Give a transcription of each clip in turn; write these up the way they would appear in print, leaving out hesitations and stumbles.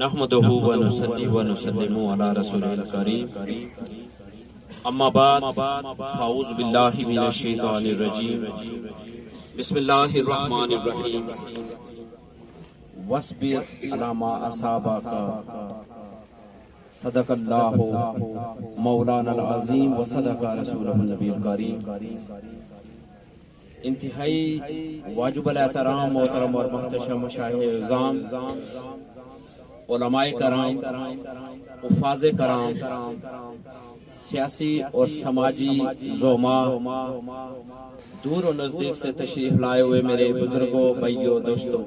نحمدہ ونصلی ونسلم علی رسول الکریم اما بعد فاعوذ باللہ من الشیطان الرجیم بسم اللہ الرحمن الرحیم واصبر علی ما اصابک صدق اللہ مولانا العظیم وصدق رسولہ النبی الکریم۔ انتہائی واجب الاحترام محترم اور محتشم مشاہیر اعظام، علماء کرام، حفاظ کرام، سیاسی اور سماجی زعماء، دور و نزدیک سے تشریف لائے ہوئے میرے بزرگوں، بھائیوں، دوستوں،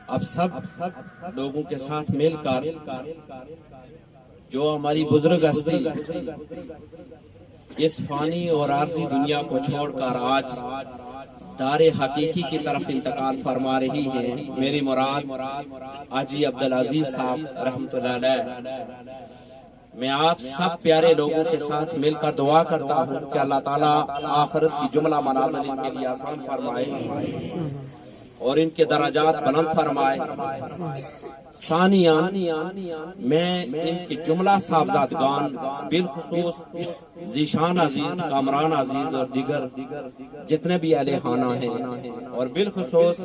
اب سب لوگوں کے ساتھ مل کر جو ہماری بزرگ ہستی اس فانی اور عارضی دنیا کو چھوڑ کر آج دار حقیقی کی طرف انتقال فرما رہی ہے، میری مراد حاجی عبدالعزیز صاحب رحمۃ اللہ علیہ، میں آپ سب پیارے لوگوں کے ساتھ مل کر دعا کرتا ہوں کہ اللہ تعالیٰ آخرت کی جملہ منازل ان کے لیے آسان فرمائے اور ان کے درجات بلند فرمائے۔ ثانیاً میں ان کے جملہ صاحبزادگان بالخصوص ذیشان عزیز، کامران عزیز اور دیگر جتنے بھی اہل خانہ ہیں، اور بالخصوص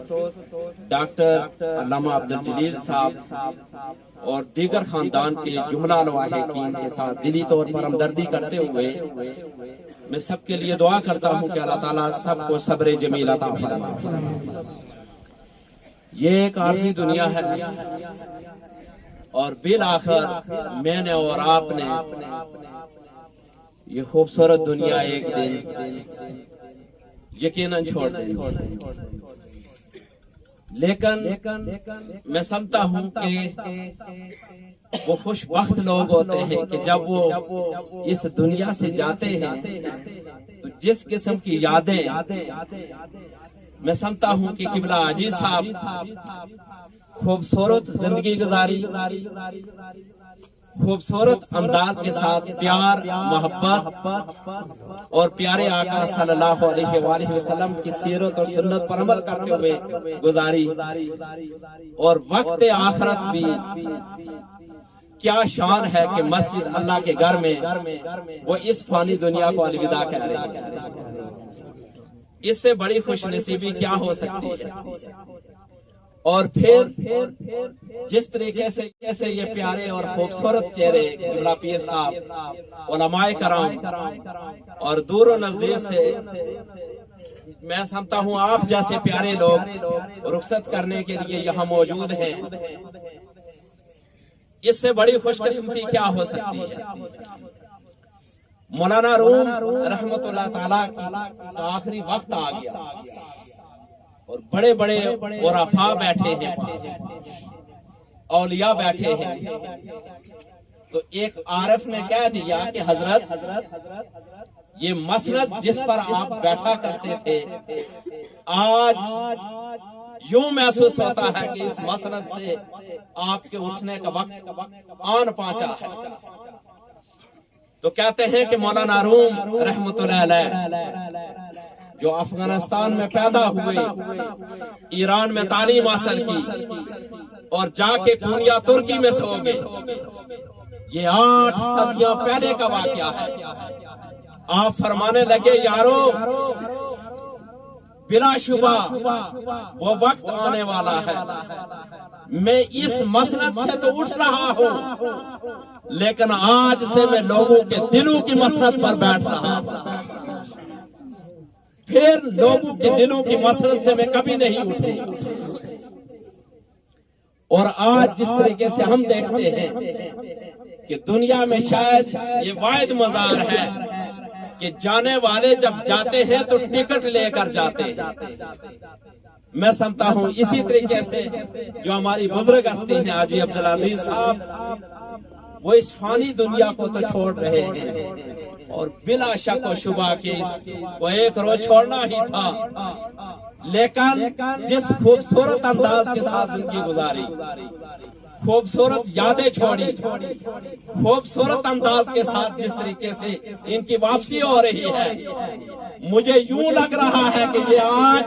ڈاکٹر علامہ عبدالجلیل صاحب اور دیگر خاندان کے جملہ لواحقین کے ساتھ دلی طور پر ہمدردی کرتے ہوئے میں سب کے لیے دعا کرتا ہوں کہ اللہ تعالیٰ سب کو صبر جمیل عطا فرمائے۔ یہ ایک عارضی دنیا ہے اور بالآخر میں نے اور آپ نے یہ خوبصورت دنیا ایک دن یقیناً چھوڑ دیں گے، لیکن میں سمجھتا ہوں کہ وہ خوش بخت لوگ ہوتے ہیں کہ جب وہ اس دنیا سے جاتے ہیں تو جس قسم کی یادیں میں سمجھتا ہوں کہ قبلہ حاجی صاحب خوبصورت زندگی گزاری، خوبصورت انداز کے ساتھ پیار، محبت اور پیارے آقا صلی اللہ علیہ وآلہ وسلم کی سیرت اور سنت پر عمل کرتے ہوئے گزاری، اور وقت آخرت بھی کیا شان ہے کہ مسجد اللہ کے گھر میں وہ اس فانی دنیا کو الوداع کہہ رہے ہیں۔ اس سے بڑی خوش نصیبی کیا ہو سکتی ہے؟ اور پھر جس طریقے سے یہ پیارے اور خوبصورت چہرے قبلہ پیر صاحب، علماء کرام اور دور و نزدیک سے میں سمجھتا ہوں آپ جیسے پیارے لوگ رخصت کرنے کے لیے یہاں موجود ہیں، اس سے بڑی خوش قسمتی کیا ہو سکتی ہے؟ مولانا روم رحمت اللہ تعالیٰ کا آخری وقت آ گیا اور بڑے بڑے عرفاء بیٹھے ہیں، اولیاء بیٹھے ہیں، تو ایک عارف نے کہہ دیا کہ حضرت یہ مسند جس پر آپ بیٹھا کرتے تھے آج یوں محسوس ہوتا ہے کہ اس مسند سے آپ کے اٹھنے کا وقت آن پہنچا ہے۔ تو کہتے ہیں کہ مولانا روم رحمت اللہ علیہ جو افغانستان میں پیدا ہوئے، ایران میں تعلیم حاصل کی اور جا کے کونیا ترکی میں سو گئے، یہ 8 صدیاں پہلے کا واقعہ ہے۔ آپ فرمانے لگے یارو بلا شبہ وہ وقت آنے والا ہے، میں اس مسند سے تو اٹھ رہا ہوں لیکن آج سے میں لوگوں کے دلوں کی مسند پر بیٹھ رہا ہوں، پھر لوگوں کے دلوں کی مسند سے میں کبھی نہیں اٹھوں گا۔ اور آج جس طریقے سے ہم دیکھتے ہیں کہ دنیا میں شاید یہ واحد مزار ہے کہ جانے والے جب جاتے ہیں تو ٹکٹ لے کر جاتے ہیں۔ میں سمجھتا ہوں اسی طریقے سے جو ہماری بزرگ ہستی ہیں حاجی عبدالعزیز صاحب، وہ اس فانی دنیا کو تو چھوڑ رہے ہیں اور بلا شک و شبہ کہ وہ ایک روز چھوڑنا ہی تھا، لیکن جس خوبصورت انداز کے ساتھ زندگی گزاری، خوبصورت یادیں چھوڑی، خوبصورت انداز کے ساتھ جس طریقے سے ان کی واپسی ہو رہی ہے، مجھے یوں لگ رہا ہے کہ یہ آج